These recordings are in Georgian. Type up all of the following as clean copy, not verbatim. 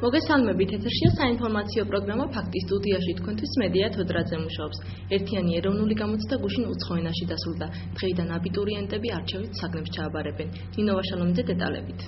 მოგესალმებით, ეთერშია საინფორმაციო პროგრამა ფაქტი სტუდიაში თქვენთვის მედია თოდრაძე მუშაობს. ერთიანი ეროვნული გამოცდა გუშინ უცხო ენაში დასრულდა. დღეიდან აბიტურიენტები არჩევით საგნებს ჩააბარებენ. ნინო ვაშალომიძე დეტალებით.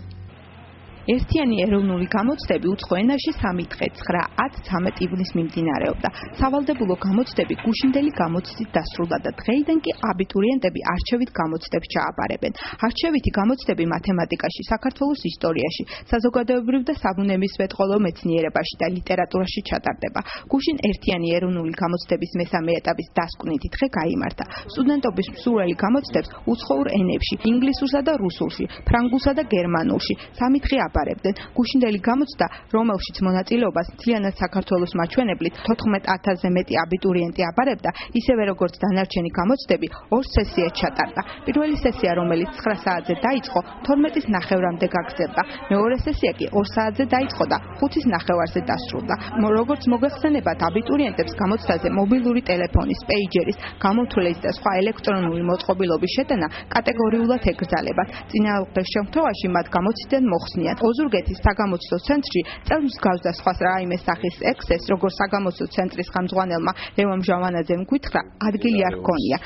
ერთიანი ეროვნული გამოცდები უცხო ენაში 3 დღე 9-10-13 ივნისს მიმდინარეობდა. სავალდებულო გამოცდები გუშინდელი გამოცდით დასრულდა და დღეიდან კი აბიტურიენტები არჩევით გამოცდებს ჩააბარებენ. არჩევითი გამოცდები მათემატიკაში, საქართველოს ისტორიაში, საზოგადოებრივ და საბუნებისმეტყველო მეცნიერებაში და ლიტერატურაში ჩატარდება. გუშინ ერთიანი ეროვნული გამოცდების მესამე ეტაპის დასკვნითი დღე გაიმართა. სტუდენტობის მსურველი გამოცდებს უცხოურ ენებში, ინგლისურსა და რუსულში, ფრანგულსა და გერმანულში 3 დღე აბარებდნენ. გუშინდელი გამოცდა, რომელშიც მონაწილეობას მთლიანად საქართველოს მაჩვენებლით 14,000-ზე მეტი აბიტურიენტი აბარებდა, ისევე როგორც დანარჩენი გამოცდები 2 სესიად ჩატარდა. პირველი სესია, რომელიც 9 საათზე დაიწყო, 12:30-მდე გაგრძელდა. მეორე სესია კი 2 საათზე დაიწყო და 5:30-ზე დასრულდა. როგორც მოგეხსენებათ, აბიტურიენტებს გამოცდაზე მობილური ტელეფონის, პეიჯერის, გამოთვლელის და სხვა ელექტრონული მოწყობილობის შეტანა კატეგორიულად ეკრძალებათ. წინააღმდეგ შემთხვევაში მათ გამოცდიდან მოხსნიათ. ოზურგეთის საგამოცდო ცენტრში წელს მსგავს და სხვა რაიმე სახის ექსეს, როგორც საგამოცდო ცენტრის ხელმძღვანელმა ლევან ჟავანაძემ გითხრა, ადგილი არ ჰქონია.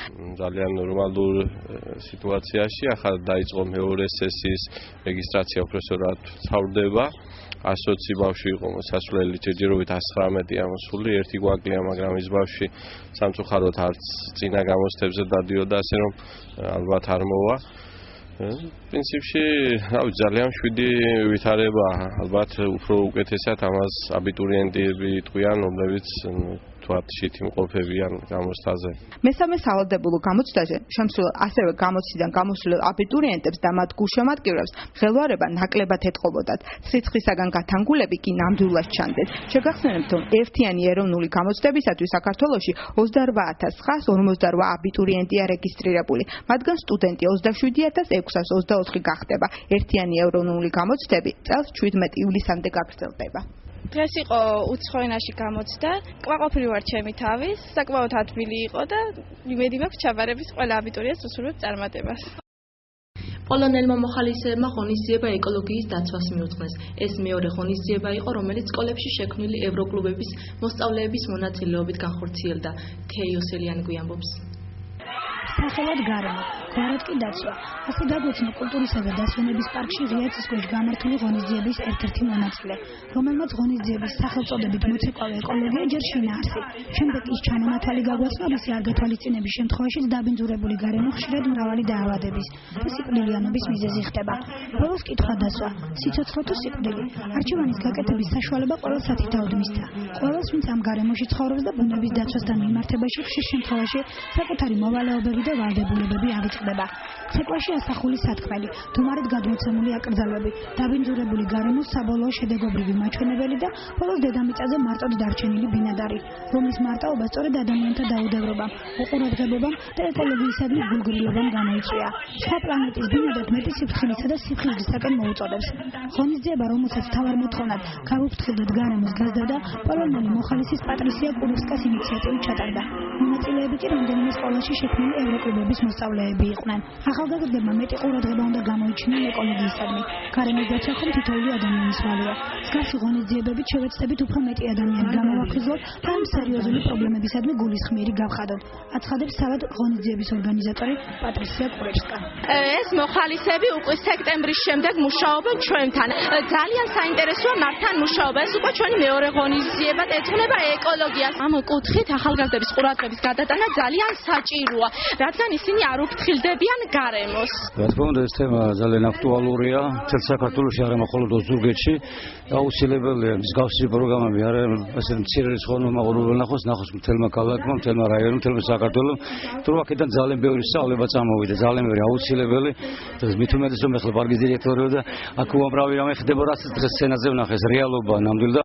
ძალიან ნორმალურ სიტუაციაში ახლა დაიწყო მეორე სესიის რეგისტრაცია უპრესორად ვრცელდება. 120 ბავშვი იყო მოსასვლელი, ჯერჯერობით 119 ამოსული, ერთი გვაკლია, მაგრამ ის ბავშვი სამწუხაროდ არც წინა გამოცდებზე დადიოდა, ასე რომ ალბათ არ მოვა. პრინციპში, ძალიან შვიდი ვითარება, ალბათ უფრო უკეთესად ამას აბიტურიენტები იტყვიან, რომლებიც თვათშით იმყოფებიან გამოცდაზე. მესამე სავალდებულო გამოცდაზე შემსრულებელ ასევე გამოცდიდან გამოსულელ აბიტურიენტებს და მათ გულშემატკივრებს ხელვარება ნაკლებად ეთყობოდათ. სრიცხისაგან გათანგულები კი ნამდვილად ჩანდეს. შეგახსენებთ, რომ ერთიანი ეროვნული გამოცდებისათვის საქართველოში 28,948 აბიტურიენტია რეგისტრირებული. მათგან სტუდენტი 27,624 გახდება. ერთიანი ეროვნული გამოცდები წელს 17 ივლისამდე გაგრძელდება. დღეს იყო უცხო ენაში გამოცდა, კმაყოფილი ვარ ჩემი თავის, საკმაოდ ადვილი იყო და იმედი მაქვს ჩაბარების ყველა აბიტურიენტს უსურვებ წარმატებას. პოლონელმა მოხალისეებმა ღონისძიება ეკოლოგიის დაცვას მიუძღვნეს. ეს მეორე ღონისძიება იყო, რომელიც სკოლებში შექმნილი ევროკლუბების მოსწავლეების მონაწილეობით განხორციელდა. თეიოსელიანი გვიამბობს. სახელად გარემო, გვარად კი დაცვა. ასე დაგვეცნო კულტურისა და დასვენების პარკში ღია წისქვეშ გამართული ღონისძიების ერთ-ერთი მონაწილე, რომელმაც ღონისძიების სახელწოდებით მოცეკვავე ეკოლოგია ჯერ შინაარსი. შემდეგ ის ჩამონათვალი გაგვაცნო, რისი არ გათვალისწინების შემთხვევაშიც დაბინძურებული გარემო ხშირად მრავალი დაავადების და სიკვდილიანობის მიზეზი ხდება. ბოლოს კითხვა დასვა, სიცოცხლე თუ სიკვდილი. არჩევანის გაკეთების საშუალება ყველა სათითაოდ მისცა. ყველას, ვინც ამ გარემოში ცხოვრობს და ბუნების დაცვასთან მიმართებაში ხშირ შემთხვევაში საკუთარი მოვალეობები და ვალდებულებები აღიწყდება. ცეკვაში ასახული სათქმელი, თუმარეთ გადმოცემული აკრძალვები, დაბინძურებული გარემოს საბოლოო შედეგობრივი მაჩვენებელი და ბოლოს დედამიწაზე მარტოდ დარჩენილი ბინადარი, რომლის მარტაობა სწორედ ადამიანთა დაუდევრობამ, უყურადღებობამ და ეკოლოგიისადმი გულგრილობამ გამოიწვია. სხვა პლანეტის ბინადარს მეტი სიფრთხილისა და სიფხიზლისაკენ მოუწოდებს. ღონისძიება, რომელსაც მთავარ მოთხოვნად გავუფრთხილდეთ გარემოს გაზდა და პოლონელი მოხალისის პატრისია კუროვსკას ინიციატივით ჩატარდა. მონაწილეები კი რამდენიმე სკოლაში შექმნილი ევროკლუბების მოსწავლეები იყვნენ. ახალგაზრდებმა მეტი ყურადღება უნდა გამოიჩინონ ეკოლოგიისადმი. გარემოს დაცვა ხომ თითოეული ადამიანის ვალია. მსგავსი ღონისძიებებით შევეცდებით უფრო მეტი ადამიანი გამოვაფხიზლოთ და ამ სერიოზული პრობლემებისადმი გულისხმიერი გავხადოთ. აცხადებს თავად ღონისძიების ორგანიზატორი პატრისია კუროვსკა. ეს მოხალისეები უკვე სექტემბრის შემდეგ მუშაობენ ჩვენთან. ძალიან საინტერესოა მართთან მუშაობა. ეს უკვე ჩვენი მეორე ღონისძიება ეძღვნება ეკოლოგიას. ამ კუთხით ახალგაზრდების ყურადღების გადატანა ძალიან საჭიროა, რადგან ისინი არ უფრთხილდებიან გარემოს. რა თქმა უნდა, ეს თემა ძალიან აქტუალურია მთელ საქართველოში, არა მხოლოდ ოზურგეთში. აუცილებელია მსგავსი პროგრამები არა ასე მცირე რიცხვოვანმა მაყურებელმა ნახოს მთელმა ქალაქმა, მთელმა რაიონმა, მთელმა საქართველომ, თუ აქედან ძალიან ბევრი სწავლება წამოვიდა, ძალიან ბევრი აუცილებელი. მით უმეტეს რომ ახლა პარკის დირექტორია და აქ უამრავი რამე ხდება, რაც დღეს სცენაზე ვნახეს, რეალობაა ნამდვილად.